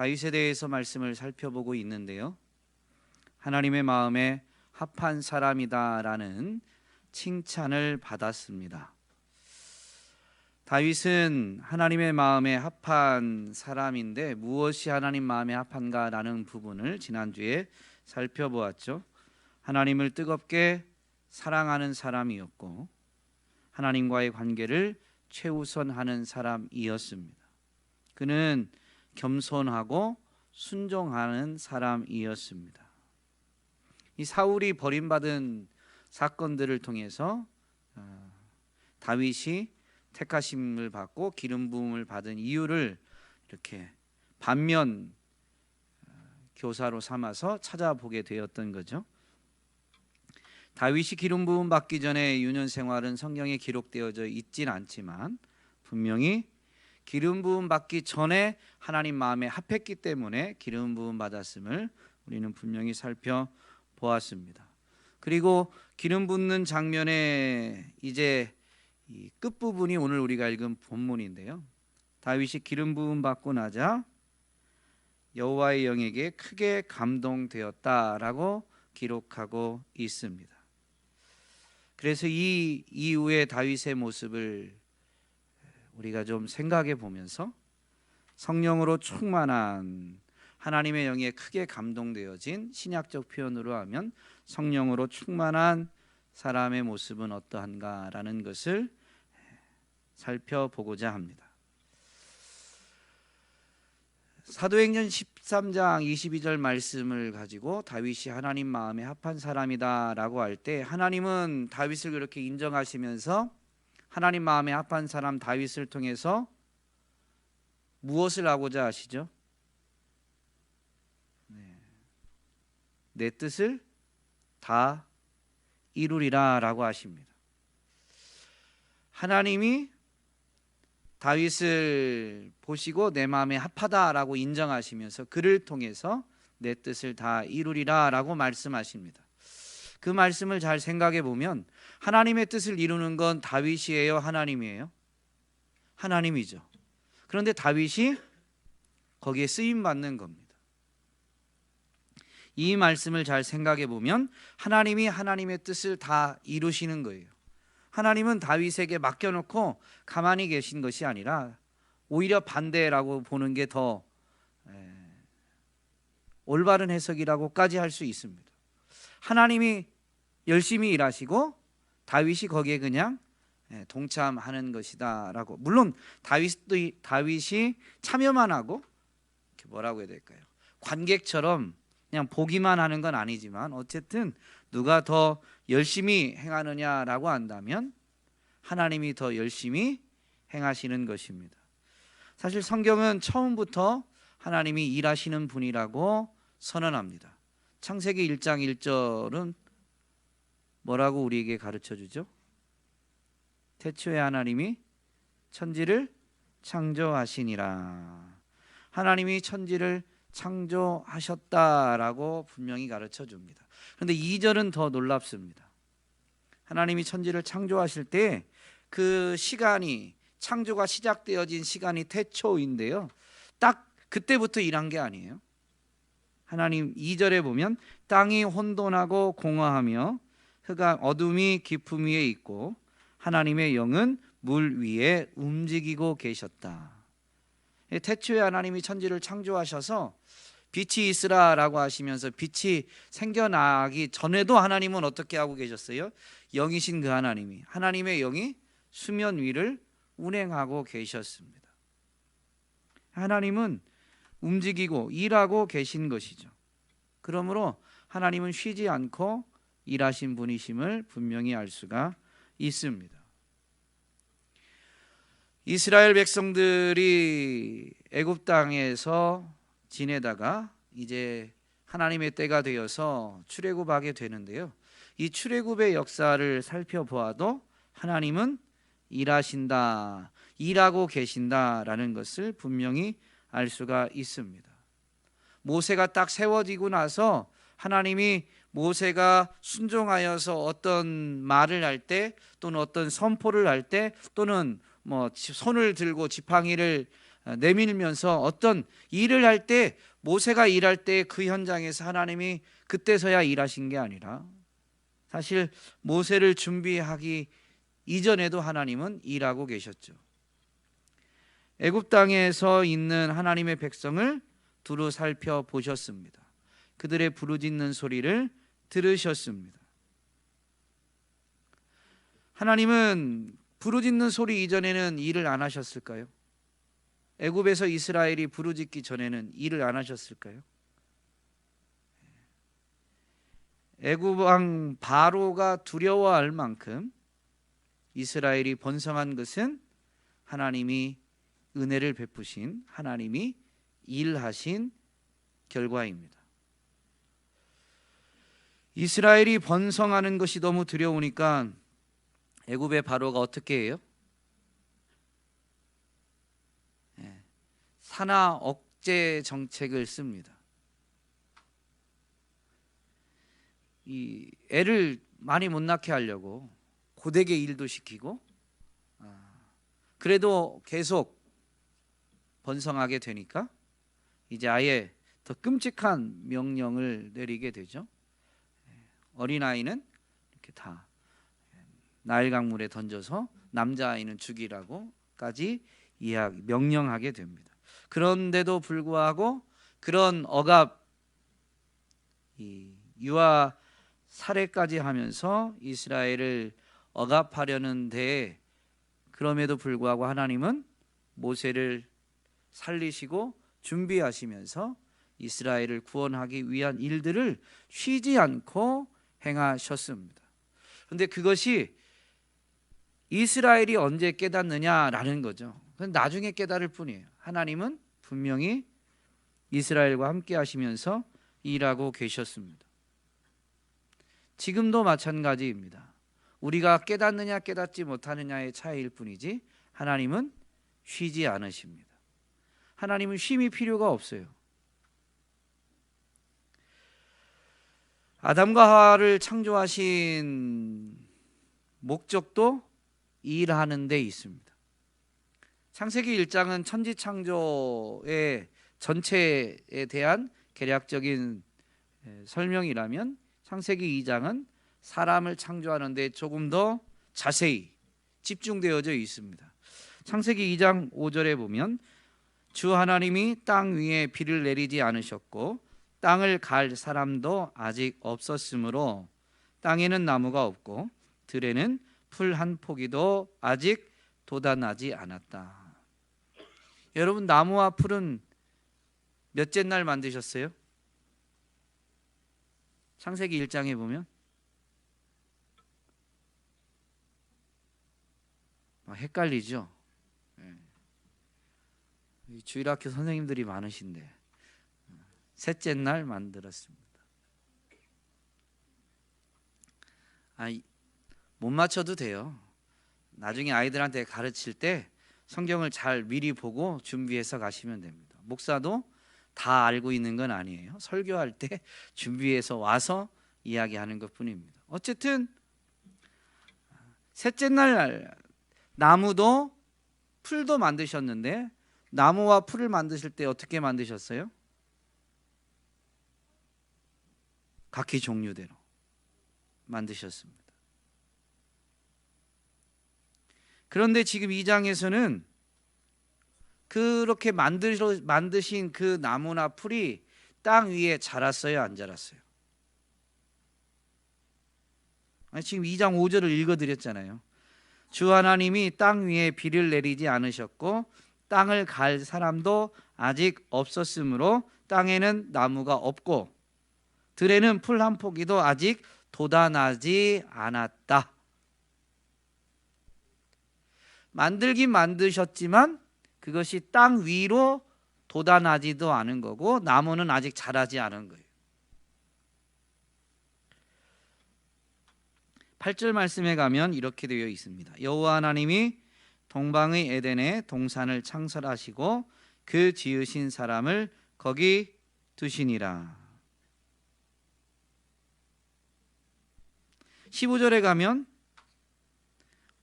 다윗에 대해서 말씀을 살펴보고 있는데요. 하나님의 마음에 합한 사람이다라는 칭찬을 받았습니다. 다윗은 하나님의 마음에 합한 사람인데 무엇이 하나님 마음에 합한가라는 부분을 지난주에 살펴보았죠. 하나님을 뜨겁게 사랑하는 사람이었고 하나님과의 관계를 최우선하는 사람이었습니다. 그는 겸손하고 순종하는 사람이었습니다. 이 사울이 버림받은 사건들을 통해서 다윗이 택하심을 받고 기름 부음을 받은 이유를 이렇게 반면 교사로 삼아서 찾아보게 되었던 거죠. 다윗이 기름 부음 받기 전에 유년 생활은 성경에 기록되어져 있진 않지만 분명히 기름 부음 받기 전에 하나님 마음에 합했기 때문에 기름 부음 받았음을 우리는 분명히 살펴보았습니다. 그리고 기름 붓는 장면에 이제 이 끝부분이 오늘 우리가 읽은 본문인데요. 다윗이 기름 부음 받고 나자 여호와의 영에게 크게 감동되었다라고 기록하고 있습니다. 그래서 이 이후의 다윗의 모습을 우리가 좀 생각해 보면서 성령으로 충만한 하나님의 영에 크게 감동되어진 신약적 표현으로 하면 성령으로 충만한 사람의 모습은 어떠한가라는 것을 살펴보고자 합니다. 사도행전 13장 22절 말씀을 가지고 다윗이 하나님 마음에 합한 사람이다라고 할 때 하나님은 다윗을 그렇게 인정하시면서 하나님 마음에 합한 사람 다윗을 통해서 무엇을 하고자 하시죠? 내 뜻을 다 이루리라 라고 하십니다. 하나님이 다윗을 보시고 내 마음에 합하다라고 인정하시면서 그를 통해서 내 뜻을 다 이루리라 라고 말씀하십니다. 그 말씀을 잘 생각해 보면 하나님의 뜻을 이루는 건 다윗이에요? 하나님이에요? 하나님이죠. 그런데 다윗이 거기에 쓰임받는 겁니다. 이 말씀을 잘 생각해 보면 하나님이 하나님의 뜻을 다 이루시는 거예요. 하나님은 다윗에게 맡겨놓고 가만히 계신 것이 아니라 오히려 반대라고 보는 게 더 올바른 해석이라고까지 할 수 있습니다. 하나님이 열심히 일하시고 다윗이 거기에 그냥 동참하는 것이다 라고. 물론 다윗이 참여만 하고 뭐라고 해야 될까요? 관객처럼 그냥 보기만 하는 건 아니지만 어쨌든 누가 더 열심히 행하느냐라고 한다면 하나님이 더 열심히 행하시는 것입니다. 사실 성경은 처음부터 하나님이 일하시는 분이라고 선언합니다. 창세기 1장 1절은 뭐라고 우리에게 가르쳐 주죠? 태초에 하나님이 천지를 창조하시니라. 하나님이 천지를 창조하셨다라고 분명히 가르쳐 줍니다. 그런데 2절은 더 놀랍습니다. 하나님이 천지를 창조하실 때 그 시간이 창조가 시작되어진 시간이 태초인데요. 딱 그때부터 일한 게 아니에요. 하나님 2절에 보면 땅이 혼돈하고 공허하며 흑암 어둠이 깊음 위에 있고 하나님의 영은 물 위에 움직이고 계셨다. 태초에 하나님이 천지를 창조하셔서 빛이 있으라라고 하시면서 빛이 생겨나기 전에도 하나님은 어떻게 하고 계셨어요? 영이신 그 하나님이, 하나님의 영이 수면 위를 운행하고 계셨습니다. 하나님은 움직이고 일하고 계신 것이죠. 그러므로 하나님은 쉬지 않고 일하신 분이심을 분명히 알 수가 있습니다. 이스라엘 백성들이 애굽 땅에서 지내다가 이제 하나님의 때가 되어서 출애굽하게 되는데요. 이 출애굽의 역사를 살펴보아도 하나님은 일하신다, 일하고 계신다라는 것을 분명히 알 수가 있습니다. 모세가 딱 세워지고 나서 하나님이 모세가 순종하여서 어떤 말을 할 때 또는 어떤 선포를 할 때 또는 뭐 손을 들고 지팡이를 내밀면서 어떤 일을 할 때 모세가 일할 때 그 현장에서 하나님이 그때서야 일하신 게 아니라 사실 모세를 준비하기 이전에도 하나님은 일하고 계셨죠. 애굽 땅에서 있는 하나님의 백성을 두루 살펴보셨습니다. 그들의 부르짖는 소리를 들으셨습니다. 하나님은 부르짖는 소리 이전에는 일을 안 하셨을까요? 애굽에서 이스라엘이 부르짖기 전에는 일을 안 하셨을까요? 애굽 왕 바로가 두려워할 만큼 이스라엘이 번성한 것은 하나님이 은혜를 베푸신, 하나님이 일하신 결과입니다. 이스라엘이 번성하는 것이 너무 두려우니까 애굽의 바로가 어떻게 해요? 산하 억제 정책을 씁니다. 이 애를 많이 못 낳게 하려고 고되게 일도 시키고, 그래도 계속 번성하게 되니까 이제 아예 더 끔찍한 명령을 내리게 되죠. 어린아이는 이렇게 다 나일 강물에 던져서 남자아이는 죽이라고까지 명령하게 됩니다. 그런데도 불구하고 그런 억압, 유아 살해까지 하면서 이스라엘을 억압하려는데, 그럼에도 불구하고 하나님은 모세를 살리시고 준비하시면서 이스라엘을 구원하기 위한 일들을 쉬지 않고 행하셨습니다. 그런데 그것이 이스라엘이 언제 깨닫느냐라는 거죠. 그건 나중에 깨달을 뿐이에요. 하나님은 분명히 이스라엘과 함께 하시면서 일하고 계셨습니다. 지금도 마찬가지입니다. 우리가 깨닫느냐 깨닫지 못하느냐의 차이일 뿐이지 하나님은 쉬지 않으십니다. 하나님은 쉼이 필요가 없어요. 아담과 하와를 창조하신 목적도 일하는 데 있습니다. 창세기 1장은 천지창조의 전체에 대한 개략적인 설명이라면 창세기 2장은 사람을 창조하는 데 조금 더 자세히 집중되어져 있습니다. 창세기 2장 5절에 보면 주 하나님이 땅 위에 비를 내리지 않으셨고 땅을 갈 사람도 아직 없었으므로 땅에는 나무가 없고 들에는 풀 한 포기도 아직 돋아나지 않았다. 여러분, 나무와 풀은 몇째 날 만드셨어요? 창세기 1장에 보면 헷갈리죠? 주일학교 선생님들이 많으신데 셋째 날 만들었습니다. 못 맞춰도 돼요. 나중에 아이들한테 가르칠 때 성경을 잘 미리 보고 준비해서 가시면 됩니다. 목사도 다 알고 있는 건 아니에요. 설교할 때 준비해서 와서 이야기하는 것뿐입니다. 어쨌든 셋째 날 나무도 풀도 만드셨는데 나무와 풀을 만드실 때 어떻게 만드셨어요? 각기 종류대로 만드셨습니다. 그런데 지금 2장에서는 그렇게 만드신 그 나무나 풀이 땅 위에 자랐어요, 안 자랐어요? 지금 2장 5절을 읽어드렸잖아요. 주 하나님이 땅 위에 비를 내리지 않으셨고 땅을 갈 사람도 아직 없었으므로 땅에는 나무가 없고 들에는 풀 한 포기도 아직 돋아나지 않았다. 만들긴 만드셨지만 그것이 땅 위로 돋아나지도 않은 거고 나무는 아직 자라지 않은 거예요. 8절 말씀에 가면 이렇게 되어 있습니다. 여호와 하나님이 동방의 에덴에 동산을 창설하시고 그 지으신 사람을 거기 두시니라. 15절에 가면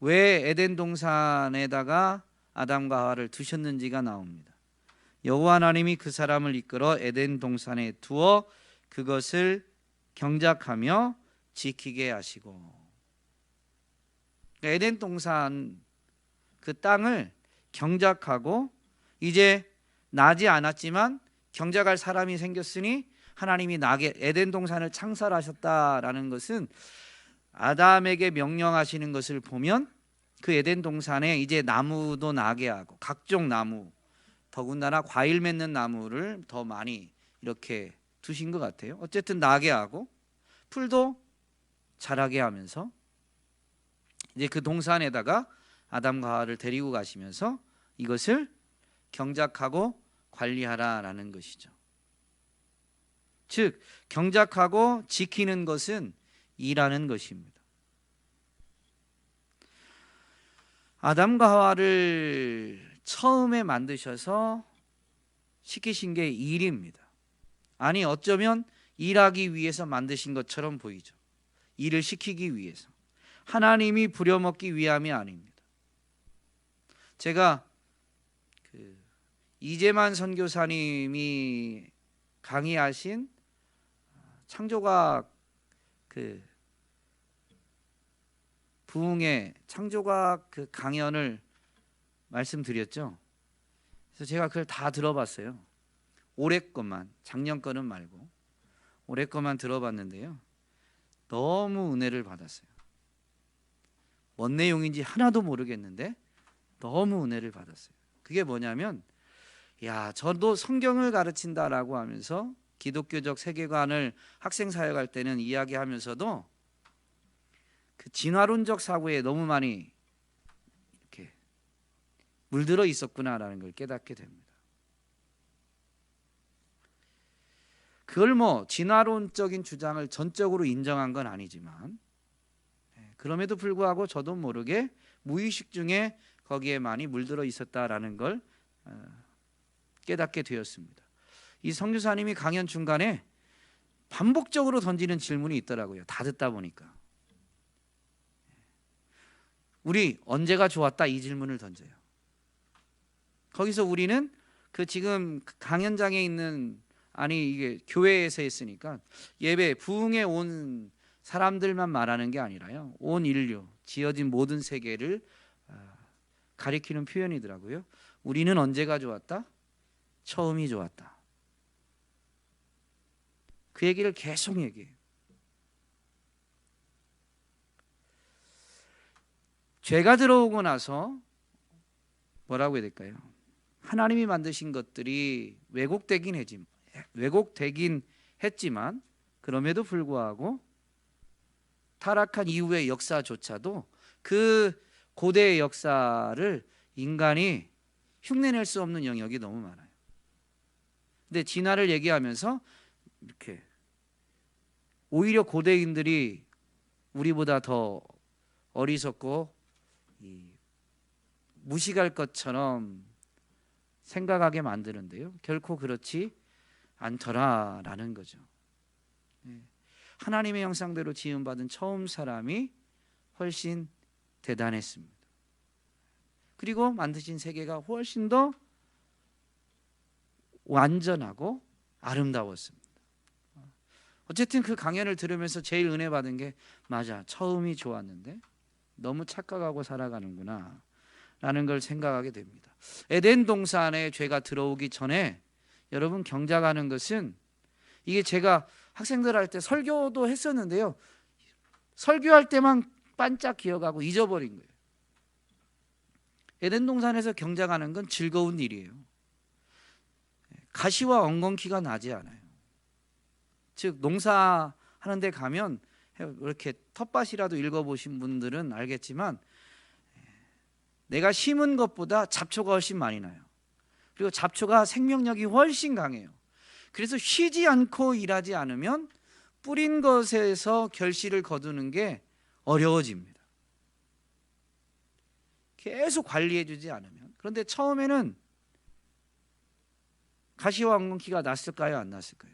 왜 에덴 동산에다가 아담과 하와를 두셨는지가 나옵니다. 여호와 하나님이 그 사람을 이끌어 에덴 동산에 두어 그것을 경작하며 지키게 하시고, 에덴 동산 그 땅을 경작하고, 이제 나지 않았지만 경작할 사람이 생겼으니 하나님이 나게 에덴 동산을 창설하셨다라는 것은 아담에게 명령하시는 것을 보면 그 에덴 동산에 이제 나무도 나게 하고, 각종 나무, 더군다나 과일 맺는 나무를 더 많이 이렇게 두신 것 같아요. 어쨌든 나게 하고 풀도 자라게 하면서 이제 그 동산에다가 아담과 하와를 데리고 가시면서 이것을 경작하고 관리하라라는 것이죠. 즉 경작하고 지키는 것은 일하는 것입니다. 아담과 하와를 처음에 만드셔서 시키신 게 일입니다. 아니 어쩌면 일하기 위해서 만드신 것처럼 보이죠. 일을 시키기 위해서. 하나님이 부려먹기 위함이 아닙니다. 제가 이재만 선교사님이 강의하신 창조과학 부흥의 창조과학 강연을 말씀드렸죠. 그래서 제가 그걸 다 들어봤어요. 올해 것만, 작년 거는 말고 올해 것만 들어봤는데요. 너무 은혜를 받았어요. 뭔 내용인지 하나도 모르겠는데 너무 은혜를 받았어요. 그게 뭐냐면, 야, 저도 성경을 가르친다라고 하면서 기독교적 세계관을 학생 사역할 때는 이야기하면서도 그 진화론적 사고에 너무 많이 이렇게 물들어 있었구나라는 걸 깨닫게 됩니다. 그걸 뭐 진화론적인 주장을 전적으로 인정한 건 아니지만, 그럼에도 불구하고 저도 모르게 무의식 중에 거기에 많이 물들어 있었다라는 걸 깨닫게 되었습니다. 이 선교사님이 강연 중간에 반복적으로 던지는 질문이 있더라고요. 다 듣다 보니까. 우리 언제가 좋았다, 이 질문을 던져요. 거기서 우리는 그 지금 강연장에 있는, 아니 이게 교회에서 했으니까 예배 부흥에 온 사람들만 말하는 게 아니라요, 온 인류, 지어진 모든 세계를 가리키는 표현이더라고요. 우리는 언제가 좋았다? 처음이 좋았다. 그 얘기를 계속 얘기해요. 죄가 들어오고 나서 뭐라고 해야 될까요? 하나님이 만드신 것들이 왜곡되긴 했지만 그럼에도 불구하고 타락한 이후의 역사조차도 그 고대의 역사를 인간이 흉내낼 수 없는 영역이 너무 많아요. 근데 진화를 얘기하면서 이렇게 오히려 고대인들이 우리보다 더 어리석고 무식할 것처럼 생각하게 만드는데요, 결코 그렇지 않더라라는 거죠. 하나님의 형상대로 지음받은 처음 사람이 훨씬 대단했습니다. 그리고 만드신 세계가 훨씬 더 완전하고 아름다웠습니다. 어쨌든 그 강연을 들으면서 제일 은혜 받은 게, 맞아, 처음이 좋았는데 너무 착각하고 살아가는구나 라는 걸 생각하게 됩니다. 에덴 동산에 죄가 들어오기 전에 여러분 경작하는 것은, 이게 제가 학생들 할 때 설교도 했었는데요, 설교할 때만 반짝 기억하고 잊어버린 거예요. 에덴 동산에서 경작하는 건 즐거운 일이에요. 가시와 엉겅퀴가 나지 않아요. 즉 농사하는 데 가면 이렇게 텃밭이라도 읽어보신 분들은 알겠지만, 내가 심은 것보다 잡초가 훨씬 많이 나요. 그리고 잡초가 생명력이 훨씬 강해요. 그래서 쉬지 않고 일하지 않으면 뿌린 것에서 결실을 거두는 게 어려워집니다. 계속 관리해 주지 않으면. 그런데 처음에는 가시와 엉겅퀴가 났을까요, 안 났을까요?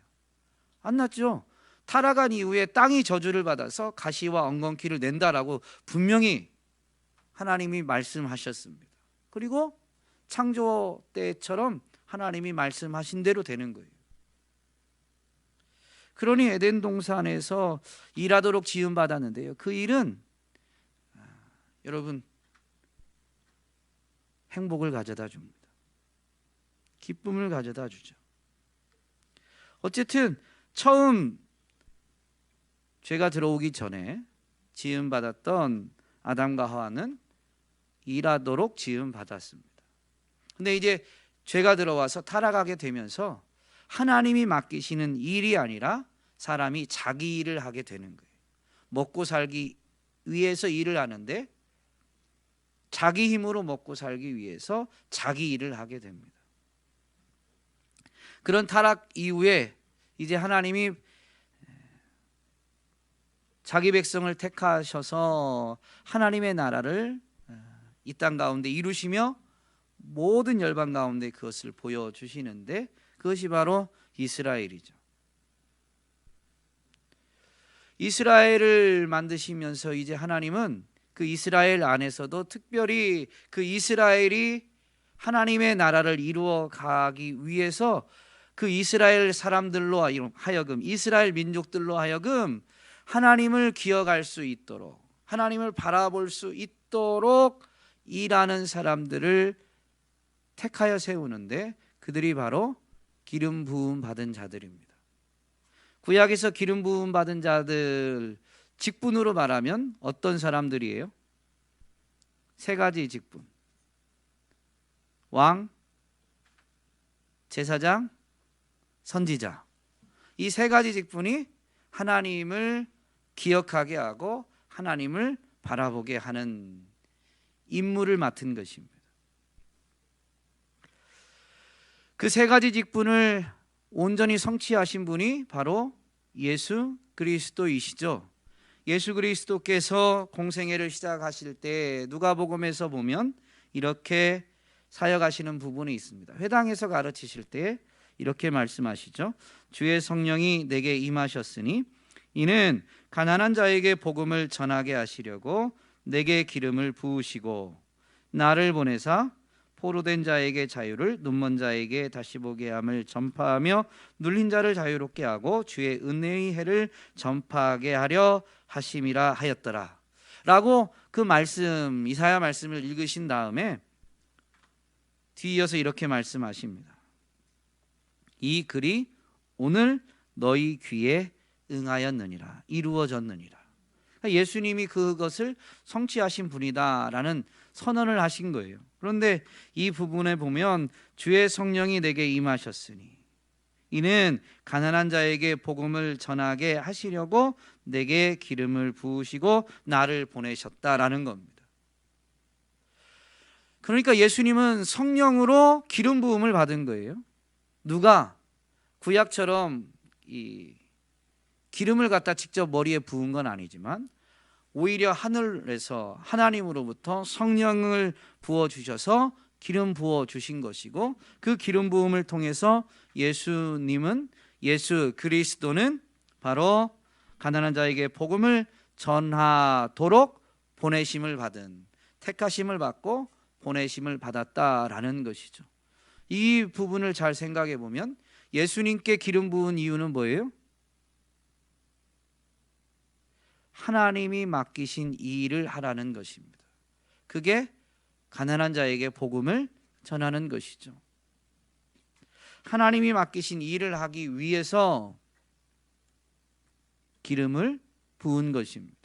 안 났죠. 타락한 이후에 땅이 저주를 받아서 가시와 엉겅퀴를 낸다라고 분명히 하나님이 말씀하셨습니다. 그리고 창조 때처럼 하나님이 말씀하신 대로 되는 거예요. 그러니 에덴 동산에서 일하도록 지음 받았는데요. 그 일은 여러분 행복을 가져다 줍니다. 기쁨을 가져다 주죠. 어쨌든 처음 죄가 들어오기 전에 지음 받았던 아담과 하와는 일하도록 지음 받았습니다. 근데 이제 죄가 들어와서 타락하게 되면서 하나님이 맡기시는 일이 아니라 사람이 자기 일을 하게 되는 거예요. 먹고 살기 위해서 일을 하는데 자기 힘으로 먹고 살기 위해서 자기 일을 하게 됩니다. 그런 타락 이후에 이제 하나님이 자기 백성을 택하셔서 하나님의 나라를 이 땅 가운데 이루시며 모든 열방 가운데 그것을 보여주시는데 그것이 바로 이스라엘이죠. 이스라엘을 만드시면서 이제 하나님은 그 이스라엘 안에서도 특별히 그 이스라엘이 하나님의 나라를 이루어 가기 위해서 그 이스라엘 사람들로 하여금 이스라엘 민족들로 하여금 하나님을 기억할 수 있도록 하나님을 바라볼 수 있도록 일하는 사람들을 택하여 세우는데 그들이 바로 기름 부음 받은 자들입니다. 구약에서 기름 부음 받은 자들 직분으로 말하면 어떤 사람들이에요? 세 가지 직분. 왕, 제사장, 선지자. 이 세 가지 직분이 하나님을 기억하게 하고 하나님을 바라보게 하는 임무를 맡은 것입니다. 그 세 가지 직분을 온전히 성취하신 분이 바로 예수 그리스도이시죠. 예수 그리스도께서 공생애를 시작하실 때 누가복음에서 보면 이렇게 사역하시는 부분이 있습니다. 회당에서 가르치실 때 이렇게 말씀하시죠. 주의 성령이 내게 임하셨으니 이는 가난한 자에게 복음을 전하게 하시려고 내게 기름을 부으시고 나를 보내사 포로된 자에게 자유를 눈먼 자에게 다시 보게 함을 전파하며 눌린 자를 자유롭게 하고 주의 은혜의 해를 전파하게 하려 하심이라 하였더라 라고 그 말씀 이사야 말씀을 읽으신 다음에 뒤이어서 이렇게 말씀하십니다. 이 글이 오늘 너희 귀에 응하였느니라 이루어졌느니라. 예수님이 그것을 성취하신 분이다라는 선언을 하신 거예요. 그런데 이 부분에 보면 주의 성령이 내게 임하셨으니 이는 가난한 자에게 복음을 전하게 하시려고 내게 기름을 부으시고 나를 보내셨다라는 겁니다. 그러니까 예수님은 성령으로 기름 부음을 받은 거예요. 누가 구약처럼 이 기름을 갖다 직접 머리에 부은 건 아니지만 오히려 하늘에서 하나님으로부터 성령을 부어주셔서 기름 부어주신 것이고 그 기름 부음을 통해서 예수님은 예수 그리스도는 바로 가난한 자에게 복음을 전하도록 보내심을 받은 택하심을 받고 보내심을 받았다라는 것이죠. 이 부분을 잘 생각해 보면 예수님께 기름 부은 이유는 뭐예요? 하나님이 맡기신 이 일을 하라는 것입니다. 그게 가난한 자에게 복음을 전하는 것이죠. 하나님이 맡기신 이 일을 하기 위해서 기름을 부은 것입니다.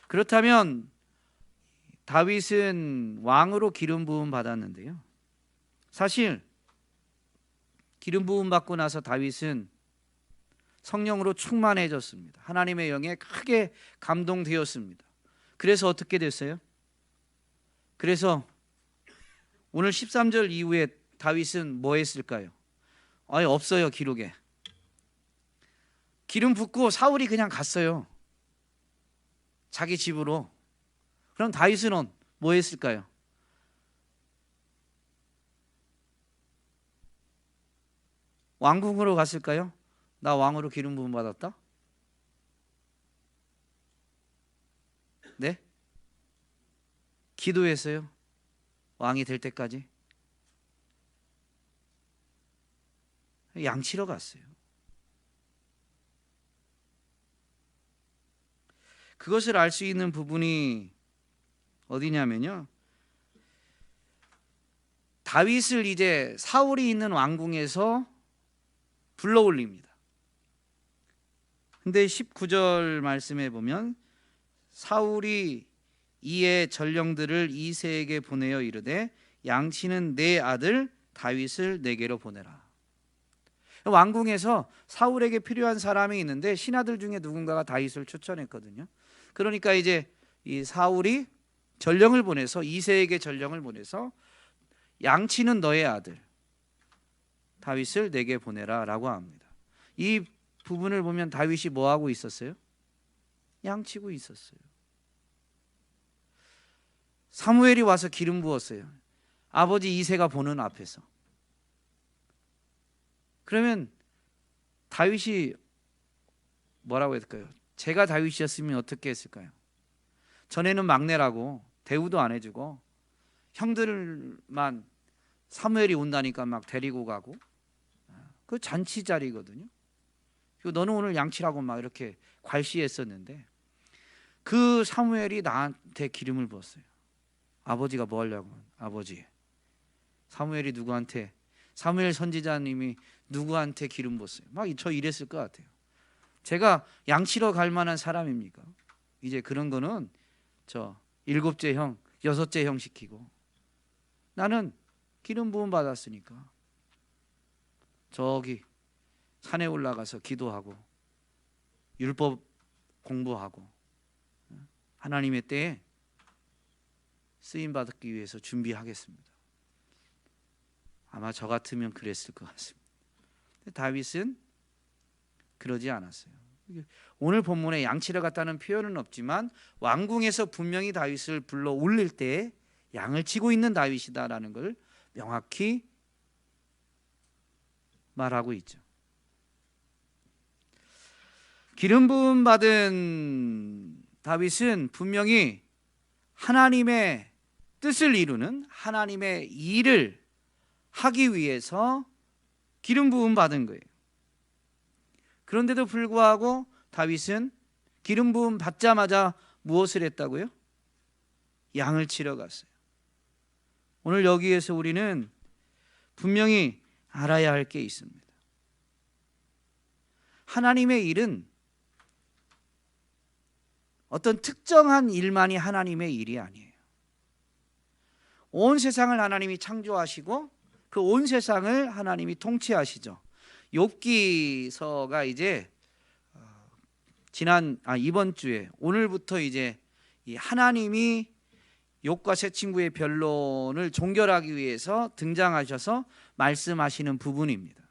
그렇다면 다윗은 왕으로 기름 부음 받았는데요. 사실 기름 부음 받고 나서 다윗은 성령으로 충만해졌습니다. 하나님의 영에 크게 감동되었습니다. 그래서 어떻게 됐어요? 그래서 오늘 13절 이후에 다윗은 뭐 했을까요? 아예 없어요, 기록에. 기름 붓고 사울이 그냥 갔어요. 자기 집으로. 그럼 다윗은 뭐 했을까요? 왕궁으로 갔을까요? 나 왕으로 기름 부음 받았다? 네? 기도했어요. 왕이 될 때까지? 양치러 갔어요. 그것을 알 수 있는 부분이 어디냐면요, 다윗을 이제 사울이 있는 왕궁에서 불러 올립니다. 근데 19절 말씀에 보면 사울이 이에 전령들을 이새에게 보내어 이르되 양치는 내 아들 다윗을 내게로 보내라. 왕궁에서 사울에게 필요한 사람이 있는데 신하들 중에 누군가가 다윗을 추천했거든요. 그러니까 이제 이 사울이 전령을 보내서 이새에게 전령을 보내서 양치는 너의 아들 다윗을 내게 보내라 라고 합니다. 이 부분을 보면 다윗이 뭐 하고 있었어요? 양치고 있었어요. 사무엘이 와서 기름 부었어요. 아버지 이새가 보는 앞에서. 그러면 다윗이 뭐라고 했을까요? 제가 다윗이었으면 어떻게 했을까요? 전에는 막내라고 대우도 안 해주고 형들만 사무엘이 온다니까 막 데리고 가고, 그 잔치 자리거든요. 그리고 너는 오늘 양치라고 막 이렇게 괄시했었는데 그 사무엘이 나한테 기름을 부었어요. 아버지가 뭐 하려고? 아버지, 사무엘이 누구한테, 사무엘 선지자님이 누구한테 기름 부었어요? 막 저 이랬을 것 같아요. 제가 양치러 갈 만한 사람입니까? 이제 그런 거는 저 7째 형, 6째 형 시키고, 나는 기름 부음 받았으니까 저기 산에 올라가서 기도하고 율법 공부하고 하나님의 때에 쓰임 받기 위해서 준비하겠습니다. 아마 저 같으면 그랬을 것 같습니다. 근데 다윗은 그러지 않았어요. 오늘 본문에 양치러 갔다는 표현은 없지만 왕궁에서 분명히 다윗을 불러 올릴 때 양을 치고 있는 다윗이다라는 걸 명확히 말하고 있죠. 기름 부음 받은 다윗은 분명히 하나님의 뜻을 이루는 하나님의 일을 하기 위해서 기름 부음 받은 거예요. 그런데도 불구하고 다윗은 기름 부음 받자마자 무엇을 했다고요? 양을 치러 갔어요. 오늘 여기에서 우리는 분명히 알아야 할 게 있습니다. 하나님의 일은 어떤 특정한 일만이 하나님의 일이 아니에요. 온 세상을 하나님이 창조하시고 그 온 세상을 하나님이 통치하시죠. 욥기서가 이제 이번 주에 오늘부터 이제 이 하나님이 욥과 세 친구의 변론을 종결하기 위해서 등장하셔서 말씀하시는 부분입니다.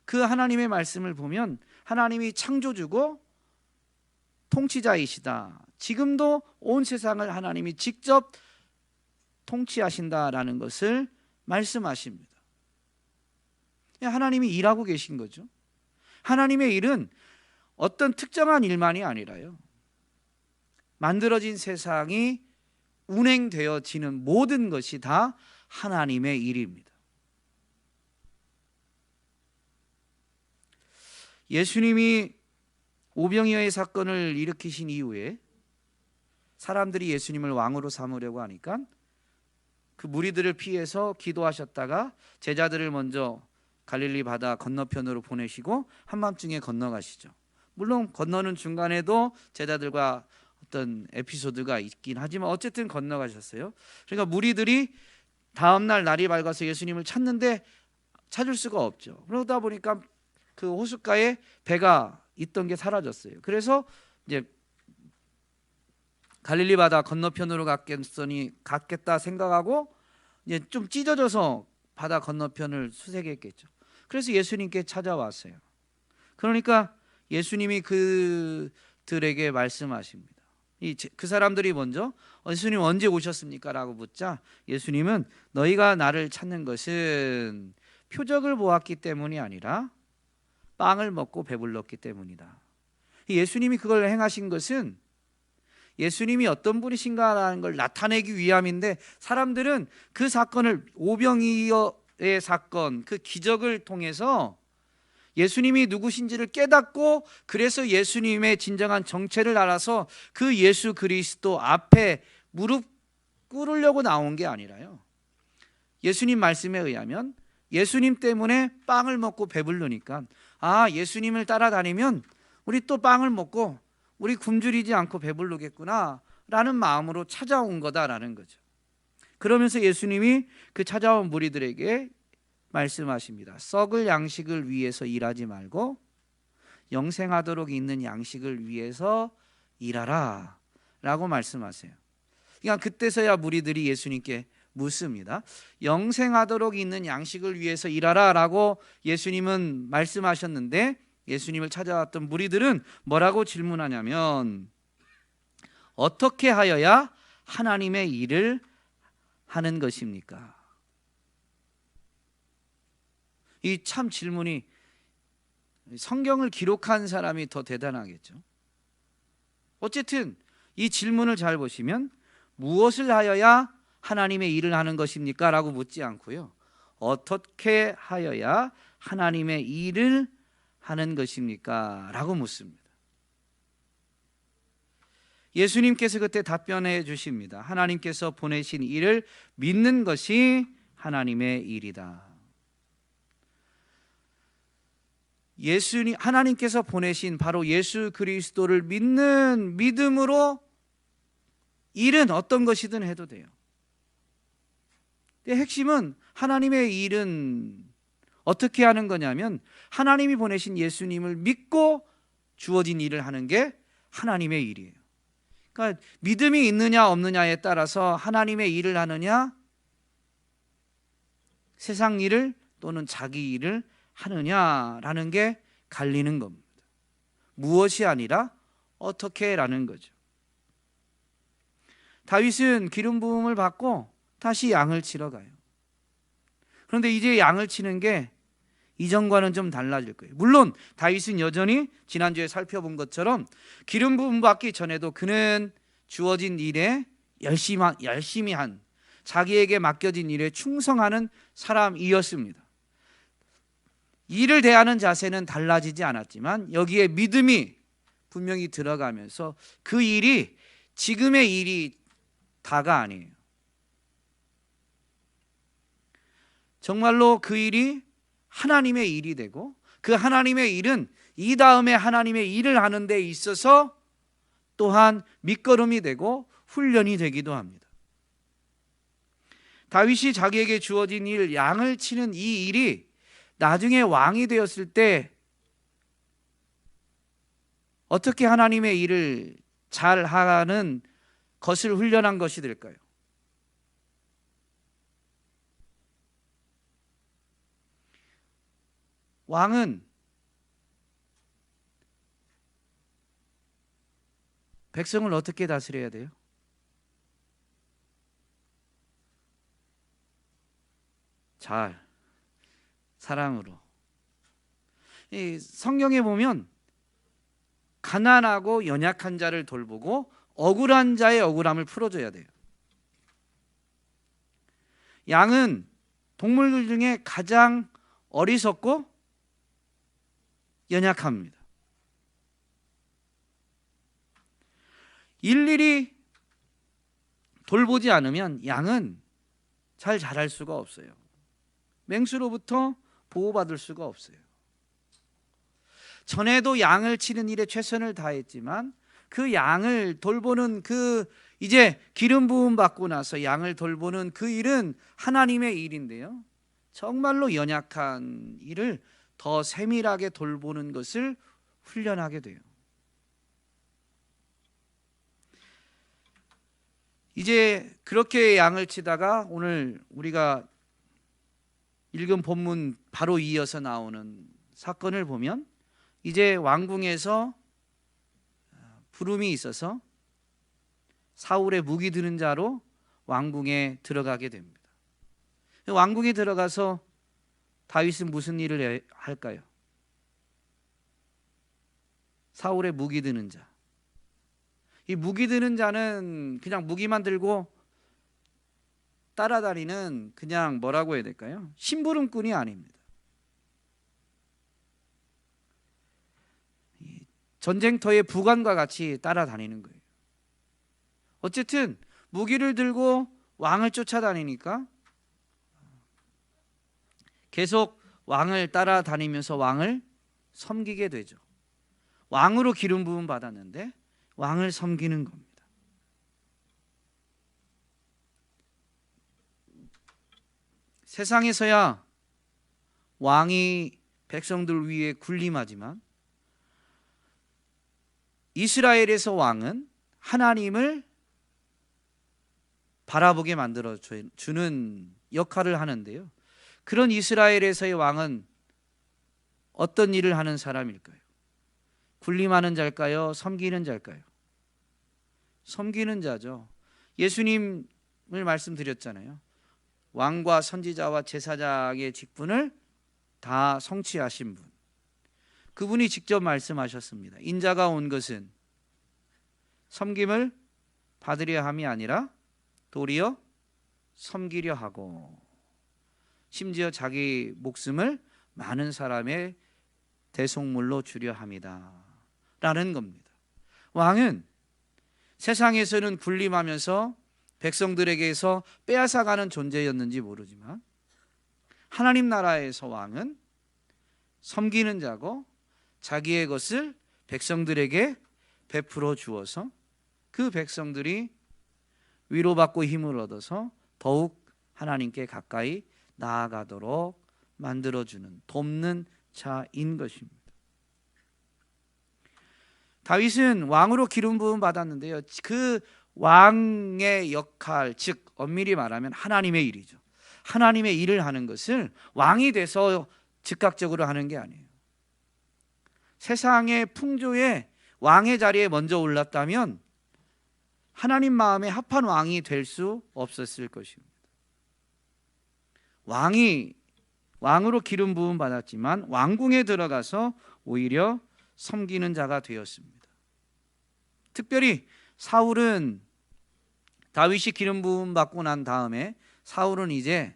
그 하나님의 말씀을 보면 하나님이 창조주고 통치자이시다. 지금도 온 세상을 하나님이 직접 통치하신다라는 것을 말씀하십니다. 하나님이 일하고 계신 거죠. 하나님의 일은 어떤 특정한 일만이 아니라요, 만들어진 세상이 운행되어지는 모든 것이 다 하나님의 일입니다. 예수님이 오병이어의 사건을 일으키신 이후에 사람들이 예수님을 왕으로 삼으려고 하니까 그 무리들을 피해서 기도하셨다가 제자들을 먼저 갈릴리 바다 건너편으로 보내시고 한밤중에 건너가시죠. 물론 건너는 중간에도 제자들과 어떤 에피소드가 있긴 하지만 어쨌든 건너가셨어요. 그러니까 무리들이 다음날 날이 밝아서 예수님을 찾는데 찾을 수가 없죠. 그러다 보니까 그 호숫가에 배가 있던 게 사라졌어요. 그래서 이제 갈릴리 바다 건너편으로 갔겠다 생각하고 이제 좀 찢어져서 바다 건너편을 수색했겠죠. 그래서 예수님께 찾아왔어요. 그러니까 예수님이 그들에게 말씀하십니다. 그 사람들이 먼저 예수님 언제 오셨습니까? 라고 묻자 예수님은 너희가 나를 찾는 것은 표적을 보았기 때문이 아니라 빵을 먹고 배불렀기 때문이다. 예수님이 그걸 행하신 것은 예수님이 어떤 분이신가라는 걸 나타내기 위함인데, 사람들은 그 사건을, 오병이어의 사건, 그 기적을 통해서 예수님이 누구신지를 깨닫고, 그래서 예수님의 진정한 정체를 알아서 그 예수 그리스도 앞에 무릎 꿇으려고 나온 게 아니라요, 예수님 말씀에 의하면 예수님 때문에 빵을 먹고 배부르니까, 예수님을 따라다니면 우리 또 빵을 먹고 우리 굶주리지 않고 배부르겠구나 라는 마음으로 찾아온 거다라는 거죠. 그러면서 예수님이 그 찾아온 무리들에게 말씀하십니다. 썩을 양식을 위해서 일하지 말고 영생하도록 있는 양식을 위해서 일하라 라고 말씀하세요. 그러니까 그때서야 무리들이 예수님께 묻습니다. 영생하도록 있는 양식을 위해서 일하라 라고 예수님은 말씀하셨는데, 예수님을 찾아왔던 무리들은 뭐라고 질문하냐면, 어떻게 하여야 하나님의 일을 하는 것입니까? 이 참 질문이, 성경을 기록한 사람이 더 대단하겠죠. 어쨌든 이 질문을 잘 보시면, 무엇을 하여야 하나님의 일을 하는 것입니까? 라고 묻지 않고요, 어떻게 하여야 하나님의 일을 하는 것입니까? 라고 묻습니다. 예수님께서 그때 답변해 주십니다. 하나님께서 보내신 일을 믿는 것이 하나님의 일이다. 하나님께서 보내신 바로 예수 그리스도를 믿는 믿음으로 일은 어떤 것이든 해도 돼요. 핵심은, 하나님의 일은 어떻게 하는 거냐면, 하나님이 보내신 예수님을 믿고 주어진 일을 하는 게 하나님의 일이에요. 그러니까 믿음이 있느냐 없느냐에 따라서 하나님의 일을 하느냐, 세상 일을 또는 자기 일을 하느냐라는 게 갈리는 겁니다. 무엇이 아니라 어떻게라는 거죠. 다윗은 기름 부음을 받고 다시 양을 치러 가요. 그런데 이제 양을 치는 게 이전과는 좀 달라질 거예요. 물론 다윗은 여전히 지난주에 살펴본 것처럼 기름 부음 받기 전에도 그는 주어진 일에 열심히 한, 자기에게 맡겨진 일에 충성하는 사람이었습니다. 일을 대하는 자세는 달라지지 않았지만 여기에 믿음이 분명히 들어가면서 그 일이 지금의 일이 다가 아니에요. 정말로 그 일이 하나님의 일이 되고, 그 하나님의 일은 이 다음에 하나님의 일을 하는 데 있어서 또한 밑거름이 되고 훈련이 되기도 합니다. 다윗이 자기에게 주어진 일, 양을 치는 이 일이 나중에 왕이 되었을 때 어떻게 하나님의 일을 잘 하는 것을 훈련한 것이 될까요? 왕은 백성을 어떻게 다스려야 돼요? 잘, 사랑으로. 이 성경에 보면 가난하고 연약한 자를 돌보고 억울한 자의 억울함을 풀어줘야 돼요. 양은 동물들 중에 가장 어리석고 연약합니다. 일일이 돌보지 않으면 양은 잘 자랄 수가 없어요. 맹수로부터 보호받을 수가 없어요. 전에도 양을 치는 일에 최선을 다했지만 그 양을 돌보는 이제 기름 부음 받고 나서 양을 돌보는 그 일은 하나님의 일인데요, 정말로 연약한 일을 더 세밀하게 돌보는 것을 훈련하게 돼요. 이제 그렇게 양을 치다가 오늘 우리가 읽은 본문 바로 이어서 나오는 사건을 보면, 이제 왕궁에서 부름이 있어서 사울의 무기 드는 자로 왕궁에 들어가게 됩니다. 왕궁에 들어가서 다윗은 무슨 일을 할까요? 사울의 무기 드는 자. 이 무기 드는 자는 그냥 무기만 들고 따라다니는 그냥 뭐라고 해야 될까요? 심부름꾼이 아닙니다. 전쟁터의 부관과 같이 따라다니는 거예요. 어쨌든 무기를 들고 왕을 쫓아다니니까 계속 왕을 따라다니면서 왕을 섬기게 되죠. 왕으로 기름 부음 받았는데 왕을 섬기는 겁니다. 세상에서야 왕이 백성들 위에 군림하지만 이스라엘에서 왕은 하나님을 바라보게 만들어 주는 역할을 하는데요. 그런 이스라엘에서의 왕은 어떤 일을 하는 사람일까요? 군림하는 자일까요? 섬기는 자일까요? 섬기는 자죠. 예수님을 말씀드렸잖아요. 왕과 선지자와 제사장의 직분을 다 성취하신 분. 그분이 직접 말씀하셨습니다. 인자가 온 것은 섬김을 받으려 함이 아니라 도리어 섬기려 하고 심지어 자기 목숨을 많은 사람의 대속물로 주려 함이다 라는 겁니다. 왕은 세상에서는 군림하면서 백성들에게서 빼앗아가는 존재였는지 모르지만 하나님 나라에서 왕은 섬기는 자고 자기의 것을 백성들에게 베풀어 주어서 그 백성들이 위로받고 힘을 얻어서 더욱 하나님께 가까이 나아가도록 만들어주는 돕는 자인 것입니다. 다윗은 왕으로 기름 부음 받았는데요. 그 왕의 역할, 즉 엄밀히 말하면 하나님의 일이죠. 하나님의 일을 하는 것을 왕이 돼서 즉각적으로 하는 게 아니에요. 세상의 풍조에 왕의 자리에 먼저 올랐다면 하나님 마음에 합한 왕이 될 수 없었을 것입니다. 왕으로 기름 부음 받았지만 왕궁에 들어가서 오히려 섬기는 자가 되었습니다. 특별히 사울은 다윗이 기름 부음 받고 난 다음에 사울은 이제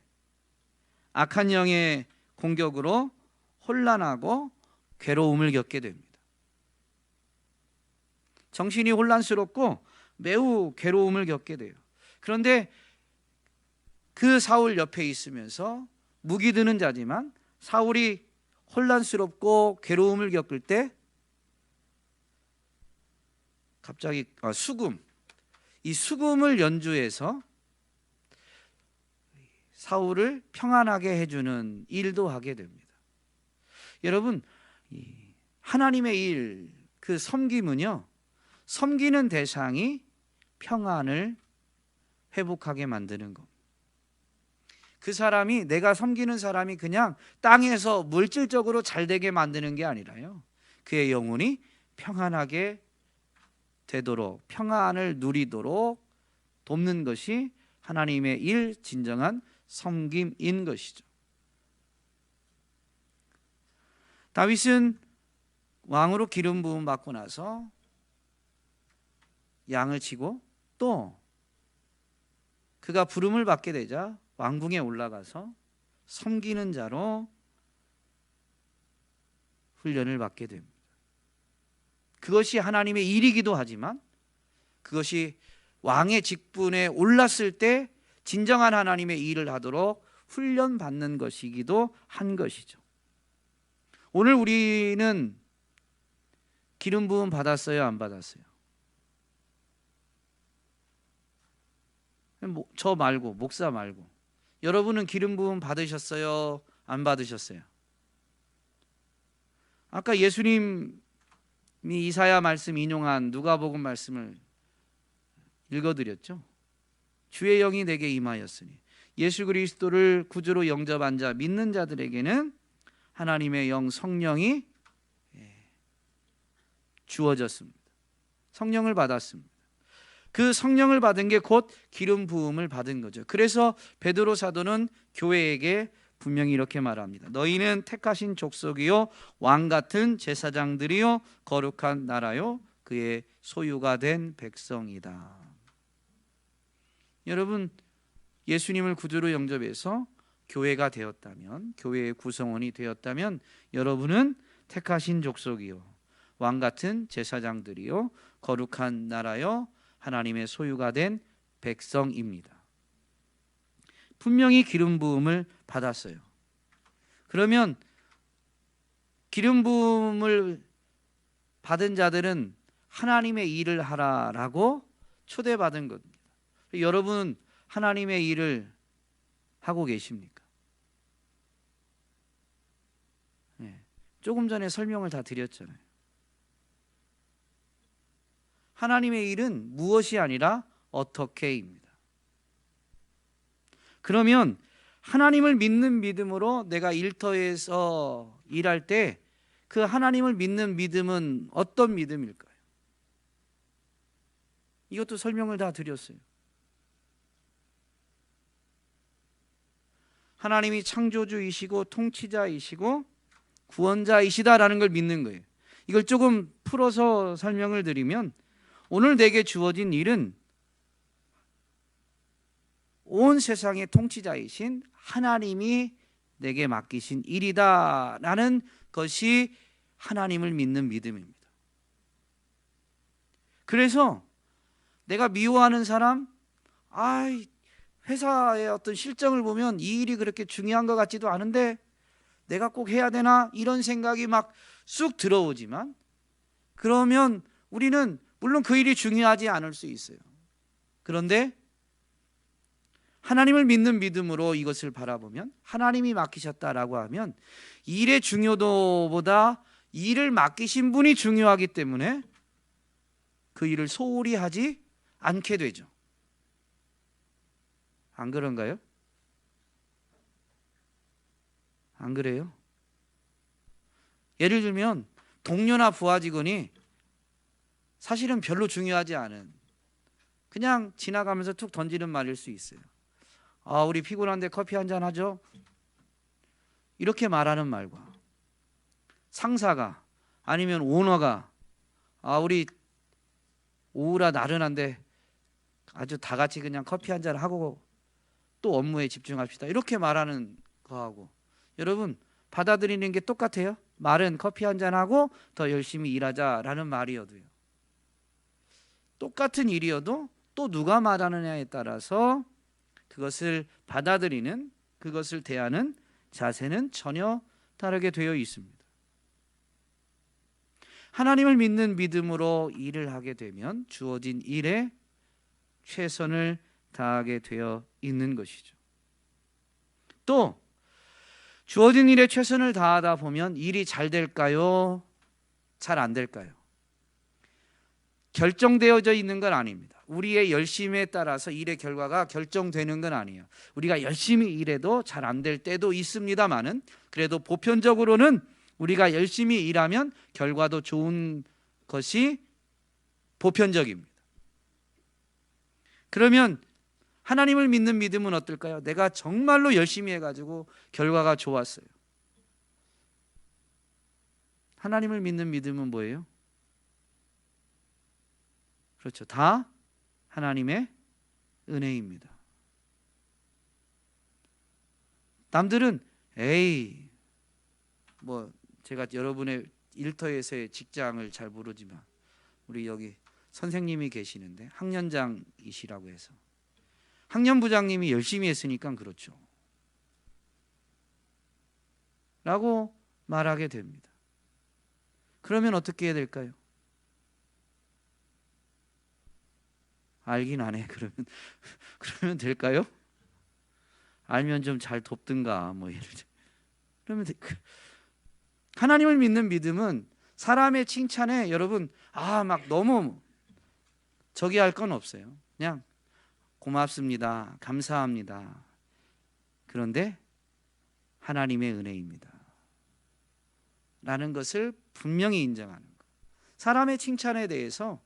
악한 영의 공격으로 혼란하고 괴로움을 겪게 됩니다. 정신이 혼란스럽고 매우 괴로움을 겪게 돼요. 그런데 그 사울 옆에 있으면서 무기 드는 자지만 사울이 혼란스럽고 괴로움을 겪을 때 갑자기 이 수금을 연주해서 사울을 평안하게 해주는 일도 하게 됩니다. 여러분, 하나님의 일, 그 섬김은요, 섬기는 대상이 평안을 회복하게 만드는 겁니다. 그 사람이, 내가 섬기는 사람이 그냥 땅에서 물질적으로 잘 되게 만드는 게 아니라요, 그의 영혼이 평안하게 되도록, 평안을 누리도록 돕는 것이 하나님의 일, 진정한 섬김인 것이죠. 다윗은 왕으로 기름 부음 받고 나서 양을 치고 또 그가 부름을 받게 되자 왕궁에 올라가서 섬기는 자로 훈련을 받게 됩니다. 그것이 하나님의 일이기도 하지만 그것이 왕의 직분에 올랐을 때 진정한 하나님의 일을 하도록 훈련받는 것이기도 한 것이죠. 오늘 우리는 기름 부음 받았어요, 안 받았어요? 저 말고, 목사 말고, 여러분은 기름 부음 받으셨어요, 안 받으셨어요? 아까 예수님이 이사야 말씀 인용한 누가복음 말씀을 읽어드렸죠. 주의 영이 내게 임하였으니 예수 그리스도를 구주로 영접한 자, 믿는 자들에게는 하나님의 영 성령이 주어졌습니다. 성령을 받았습니다. 그 성령을 받은 게 곧 기름 부음을 받은 거죠. 그래서 베드로 사도는 교회에게 분명히 이렇게 말합니다. 너희는 택하신 족속이요 왕 같은 제사장들이요 거룩한 나라요 그의 소유가 된 백성이다. 여러분, 예수님을 구주로 영접해서 교회가 되었다면, 교회의 구성원이 되었다면 여러분은 택하신 족속이요 왕같은 제사장들이요 거룩한 나라요 하나님의 소유가 된 백성입니다. 분명히 기름 부음을 받았어요. 그러면 기름 부음을 받은 자들은 하나님의 일을 하라라고 초대받은 겁니다. 여러분은 하나님의 일을 하고 계십니까? 네. 조금 전에 설명을 다 드렸잖아요. 하나님의 일은 무엇이 아니라 어떻게입니다. 그러면 하나님을 믿는 믿음으로 내가 일터에서 일할 때 그 하나님을 믿는 믿음은 어떤 믿음일까요? 이것도 설명을 다 드렸어요. 하나님이 창조주이시고 통치자이시고 구원자이시다라는 걸 믿는 거예요. 이걸 조금 풀어서 설명을 드리면 오늘 내게 주어진 일은 온 세상의 통치자이신 하나님이 내게 맡기신 일이다라는 것이 하나님을 믿는 믿음입니다. 그래서 내가 미워하는 사람, 회사의 어떤 실정을 보면 이 일이 그렇게 중요한 것 같지도 않은데 내가 꼭 해야 되나 이런 생각이 막 쑥 들어오지만, 그러면 우리는 물론 그 일이 중요하지 않을 수 있어요. 그런데 하나님을 믿는 믿음으로 이것을 바라보면 하나님이 맡기셨다라고 하면 일의 중요도보다 일을 맡기신 분이 중요하기 때문에 그 일을 소홀히 하지 않게 되죠. 안 그런가요? 안 그래요? 예를 들면 동료나 부하 직원이 사실은 별로 중요하지 않은, 그냥 지나가면서 툭 던지는 말일 수 있어요. 우리 피곤한데 커피 한잔 하죠? 이렇게 말하는 말과 상사가 아니면 오너가 우리 오후라 나른한데 아주 다 같이 그냥 커피 한잔 하고 또 업무에 집중합시다, 이렇게 말하는 거하고 여러분 받아들이는 게 똑같아요? 말은 커피 한잔 하고 더 열심히 일하자라는 말이어도요. 똑같은 일이어도 또 누가 말하느냐에 따라서 그것을 받아들이는, 그것을 대하는 자세는 전혀 다르게 되어 있습니다. 하나님을 믿는 믿음으로 일을 하게 되면 주어진 일에 최선을 다하게 되어 있는 것이죠. 또 주어진 일에 최선을 다하다 보면 일이 잘 될까요? 잘 안 될까요? 결정되어져 있는 건 아닙니다. 우리의 열심에 따라서 일의 결과가 결정되는 건 아니에요. 우리가 열심히 일해도 잘 안 될 때도 있습니다만은 그래도 보편적으로는 우리가 열심히 일하면 결과도 좋은 것이 보편적입니다. 그러면 하나님을 믿는 믿음은 어떨까요? 내가 정말로 열심히 해가지고 결과가 좋았어요. 하나님을 믿는 믿음은 뭐예요? 그렇죠. 다 하나님의 은혜입니다. 남들은 제가 여러분의 일터에서의 직장을 잘 모르지만 우리 여기 선생님이 계시는데 학년장이시라고 해서 학년부장님이 열심히 했으니까 그렇죠 라고 말하게 됩니다. 그러면 어떻게 해야 될까요? 알긴 안 해. 그러면 될까요? 알면 좀 잘 돕든가 예를 들어. 그러면 하나님을 믿는 믿음은 사람의 칭찬에 여러분 막 너무 저기 할 건 없어요. 그냥 고맙습니다. 감사합니다. 그런데 하나님의 은혜입니다. 라는 것을 분명히 인정하는 것. 사람의 칭찬에 대해서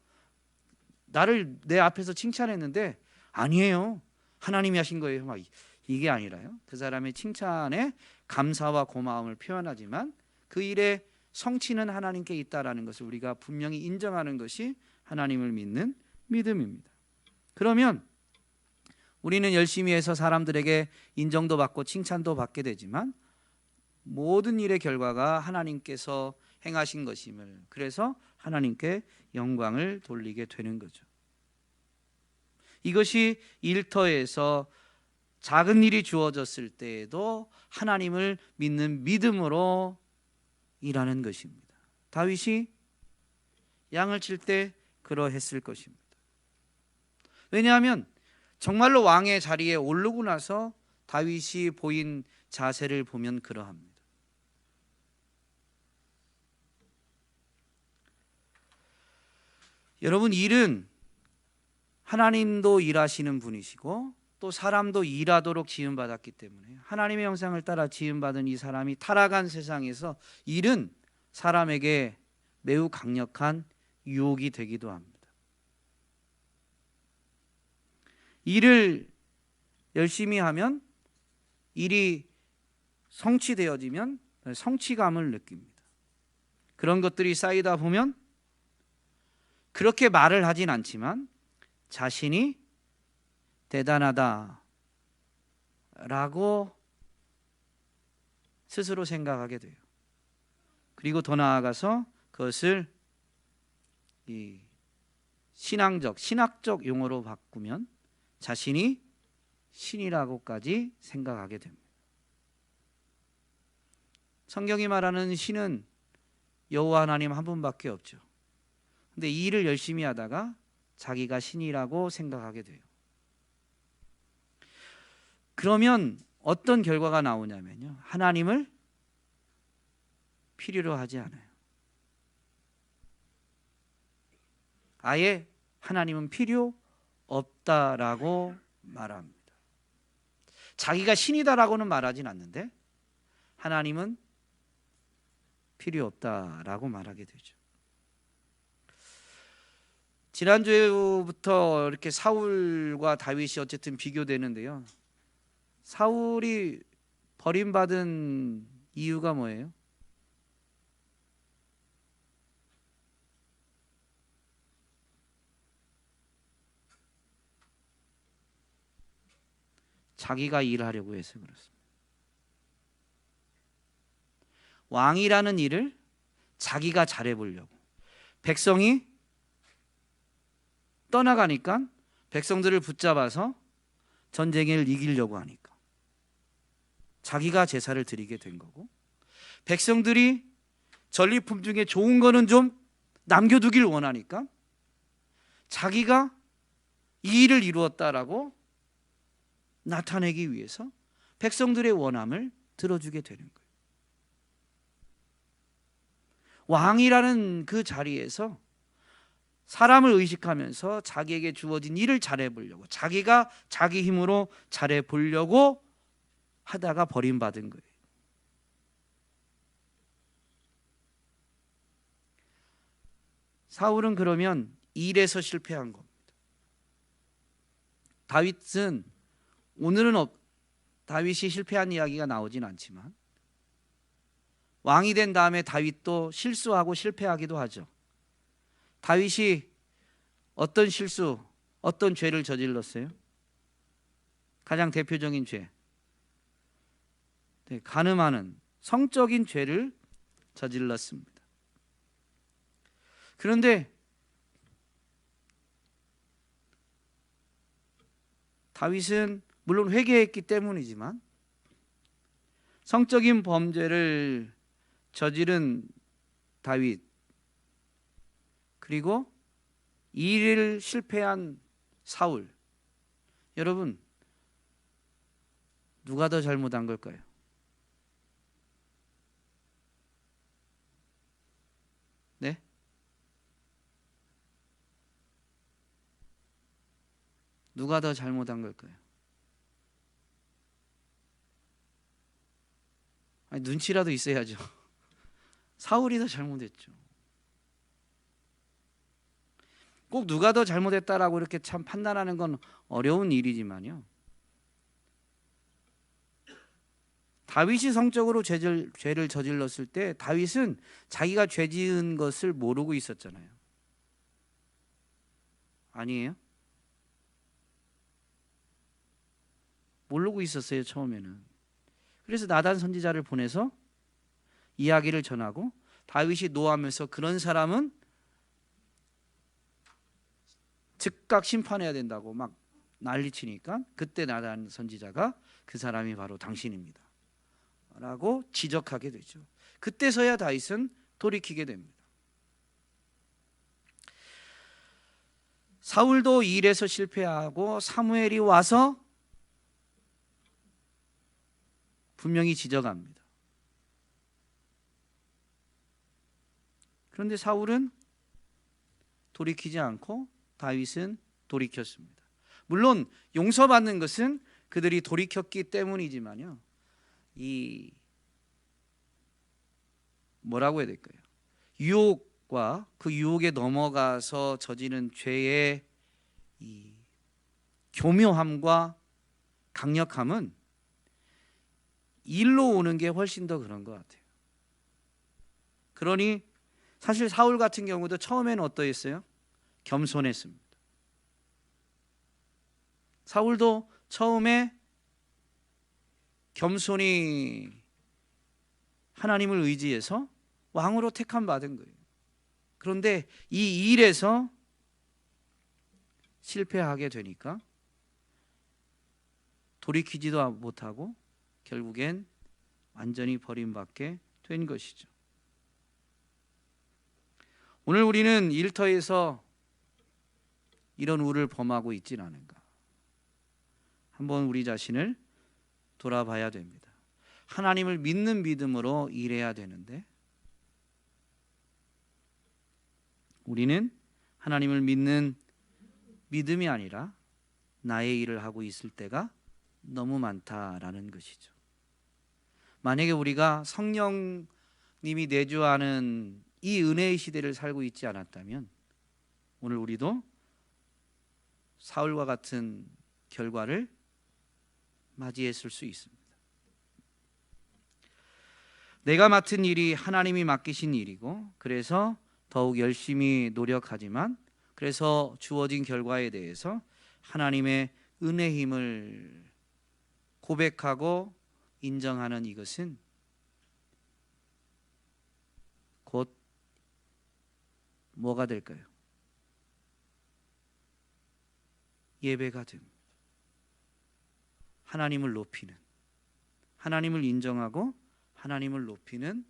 나를 내 앞에서 칭찬했는데 아니에요, 하나님이 하신 거예요, 이게 아니라요. 그 사람의 칭찬에 감사와 고마움을 표현하지만 그 일에 성취는 하나님께 있다라는 것을 우리가 분명히 인정하는 것이 하나님을 믿는 믿음입니다. 그러면 우리는 열심히 해서 사람들에게 인정도 받고 칭찬도 받게 되지만 모든 일의 결과가 하나님께서 행하신 것임을, 그래서 하나님께 영광을 돌리게 되는 거죠. 이것이 일터에서 작은 일이 주어졌을 때에도 하나님을 믿는 믿음으로 일하는 것입니다. 다윗이 양을 칠 때 그러했을 것입니다. 왜냐하면 정말로 왕의 자리에 오르고 나서 다윗이 보인 자세를 보면 그러합니다. 여러분, 일은 하나님도 일하시는 분이시고 또 사람도 일하도록 지음받았기 때문에 하나님의 형상을 따라 지음받은 이 사람이 타락한 세상에서 일은 사람에게 매우 강력한 유혹이 되기도 합니다. 일을 열심히 하면 일이 성취되어지면 성취감을 느낍니다. 그런 것들이 쌓이다 보면 그렇게 말을 하진 않지만 자신이 대단하다라고 스스로 생각하게 돼요. 그리고 더 나아가서 그것을 이 신학적 용어로 바꾸면 자신이 신이라고까지 생각하게 됩니다. 성경이 말하는 신은 여호와 하나님 한 분밖에 없죠. 근데 이 일을 열심히 하다가 자기가 신이라고 생각하게 돼요. 그러면 어떤 결과가 나오냐면요, 하나님을 필요로 하지 않아요. 아예 하나님은 필요 없다라고 말합니다. 자기가 신이다라고는 말하진 않는데 하나님은 필요 없다라고 말하게 되죠. 지난주부터 이렇게 사울과 다윗이 어쨌든 비교되는데요, 사울이 버림받은 이유가 뭐예요? 자기가 일하려고 해서 그렇습니다. 왕이라는 일을 자기가 잘해보려고, 백성이 떠나가니까 백성들을 붙잡아서 전쟁을 이기려고 하니까 자기가 제사를 드리게 된 거고, 백성들이 전리품 중에 좋은 거는 좀 남겨두길 원하니까 자기가 이 일을 이루었다라고 나타내기 위해서 백성들의 원함을 들어주게 되는 거예요. 왕이라는 그 자리에서 사람을 의식하면서 자기에게 주어진 일을 잘해보려고, 자기가 자기 힘으로 잘해보려고 하다가 버림받은 거예요. 사울은 그러면 일에서 실패한 겁니다. 다윗은 오늘은 다윗이 실패한 이야기가 나오진 않지만 왕이 된 다음에 다윗도 실수하고 실패하기도 하죠. 다윗이 어떤 실수, 어떤 죄를 저질렀어요? 가장 대표적인 죄, 간음하는 성적인 죄를 저질렀습니다. 그런데 다윗은 물론 회개했기 때문이지만 성적인 범죄를 저지른 다윗, 그리고 이 일을 실패한 사울, 여러분 누가 더 잘못한 걸까요? 네? 누가 더 잘못한 걸까요? 아니, 눈치라도 있어야죠. 사울이 더 잘못했죠. 꼭 누가 더 잘못했다라고 이렇게 참 판단하는 건 어려운 일이지만요, 다윗이 성적으로 죄를 저질렀을 때 다윗은 자기가 죄 지은 것을 모르고 있었잖아요. 아니에요? 모르고 있었어요, 처음에는. 그래서 나단 선지자를 보내서 이야기를 전하고 다윗이 노하면서 그런 사람은 즉각 심판해야 된다고 막 난리치니까 그때 나단 선지자가 그 사람이 바로 당신입니다 라고 지적하게 되죠. 그때서야 다윗은 돌이키게 됩니다. 사울도 이 일에서 실패하고 사무엘이 와서 분명히 지적합니다. 그런데 사울은 돌이키지 않고 다윗은 돌이켰습니다. 물론 용서받는 것은 그들이 돌이켰기 때문이지만요, 이 뭐라고 해야 될까요? 유혹과 그 유혹에 넘어가서 저지른 죄의 이 교묘함과 강력함은 일로 오는 게 훨씬 더 그런 것 같아요. 그러니 사실 사울 같은 경우도 처음에는 어떠했어요? 겸손했습니다. 사울도 처음에 겸손히 하나님을 의지해서 왕으로 택함 받은 거예요. 그런데 이 일에서 실패하게 되니까 돌이키지도 못하고 결국엔 완전히 버림받게 된 것이죠. 오늘 우리는 일터에서 이런 우를 범하고 있지는 않은가? 한번 우리 자신을 돌아봐야 됩니다. 하나님을 믿는 믿음으로 일해야 되는데 우리는 하나님을 믿는 믿음이 아니라 나의 일을 하고 있을 때가 너무 많다라는 것이죠. 만약에 우리가 성령님이 내주하는 이 은혜의 시대를 살고 있지 않았다면 오늘 우리도 사울과 같은 결과를 맞이했을 수 있습니다. 내가 맡은 일이 하나님이 맡기신 일이고 그래서 더욱 열심히 노력하지만 그래서 주어진 결과에 대해서 하나님의 은혜의 힘을 고백하고 인정하는 이것은 곧 뭐가 될까요? 예배가 됩니다. 하나님을 높이는, 하나님을 인정하고 하나님을 높이는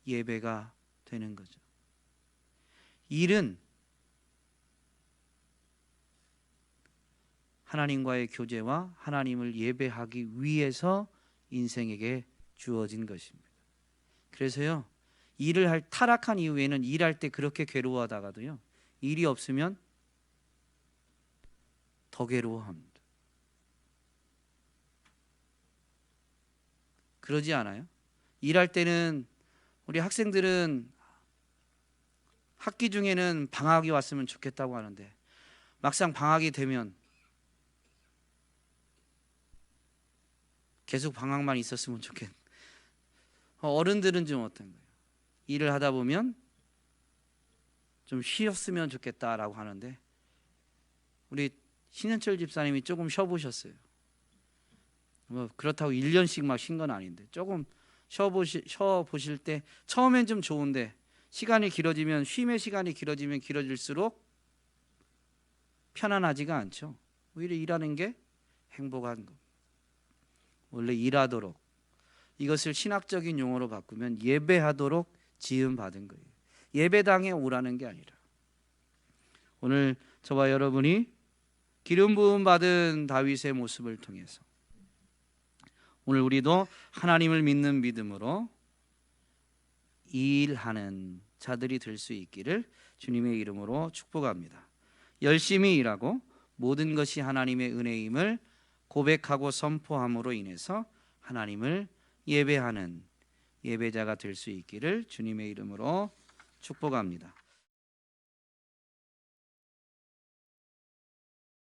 예배가 되는 거죠. 일은 하나님과의 교제와 하나님을 예배하기 위해서 인생에게 주어진 것입니다. 그래서요, 일을 할 타락한 이후에는 일할 때 그렇게 괴로워하다가도요, 일이 없으면 더 괴로워합니다. 그러지 않아요? 일할 때는 우리 학생들은 학기 중에는 방학이 왔으면 좋겠다고 하는데 막상 방학이 되면 계속 방학만 있었으면 좋겠. 어른들은 좀 어떤 거예요? 일을 하다 보면 좀 쉬었으면 좋겠다라고 하는데 우리 신현철 집사님이 조금 쉬어보셨어요. 뭐 그렇다고 1년씩 막 쉰 건 아닌데 조금 쉬어보실 때 처음엔 좀 좋은데 시간이 길어지면 쉼의 시간이 길어지면 길어질수록 편안하지가 않죠. 오히려 일하는 게 행복한 거. 원래 일하도록 이것을 신학적인 용어로 바꾸면 예배하도록 지음 받은 거예요. 예배당에 오라는 게 아니라 오늘 저와 여러분이 기름 부음 받은 다윗의 모습을 통해서 오늘 우리도 하나님을 믿는 믿음으로 일하는 자들이 될 수 있기를 주님의 이름으로 축복합니다. 열심히 일하고 모든 것이 하나님의 은혜임을 고백하고 선포함으로 인해서 하나님을 예배하는 예배자가 될 수 있기를 주님의 이름으로 축복합니다.